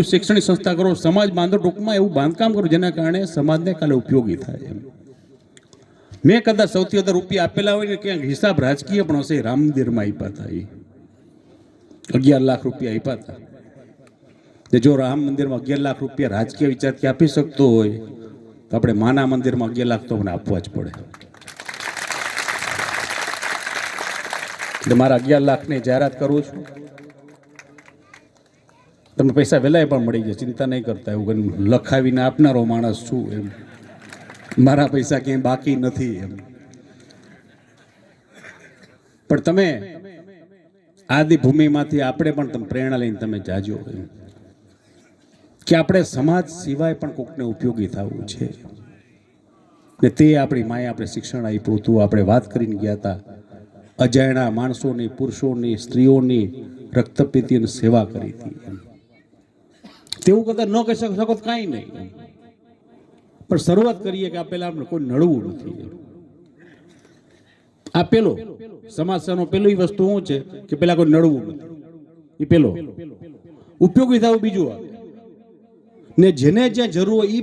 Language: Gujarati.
શૈક્ષણિક સંસ્થા કરો, સમાજ બાંધો, ટૂંકમાં એવું બાંધકામ કરો જેના કારણે સમાજને કાલે ઉપયોગી થાય. મેં કદાચ સૌથી વધારે રૂપિયા આપેલા હોય ને ક્યાંક હિસાબ રાજકીય પણ હશે, રામ મંદિરમાં આપ્યા હતા. એ 11 લાખ રૂપિયા આપ્યા હતા. જો રામ મંદિરમાં 11 લાખ રૂપિયા રાજકીય વિચારથી આપી શકતો હોય તો આપણે માના મંદિરમાં 11 લાખ તો મને આપવા જ પડે. એટલે મારા 11 લાખની જાહેરાત કરું છું. તમને પૈસા વહેલાય પણ મળી જાય, ચિંતા નહીં કરતા. એવું લખાવીને આપનારો માણસ છું એમ. મારા પૈસા ક્યાંય બાકી નથી એમ. પણ તમે આદિભૂમિમાંથી આપણે પણ તમે પ્રેરણા લઈને તમે જાજો એમ કે આપણે સમાજ સિવાય પણ કોકને ઉપયોગી થવું છે. ને તે આપણી માએ આપણે શિક્ષણ આપ્યું હતું. આપણે વાત કરીને ગયા હતા અજાણ્યા માણસોની, પુરુષોની, સ્ત્રીઓની રક્તપીતિની સેવા કરી હતી એમ. તેવું કદાચ ન કહી શકો કાંઈ નહીં, પણ શરૂઆત કરીએ કે આ પેલા આપણે કોઈ નડવું નથી. આ પેલો સમાજનો પેલી વસ્તુ શું છે કે પેલા કોઈ નડવું નથી. એ પેલો ઉપયોગી થવું બીજું આવે ને જેને જ્યાં જરૂર હોય એ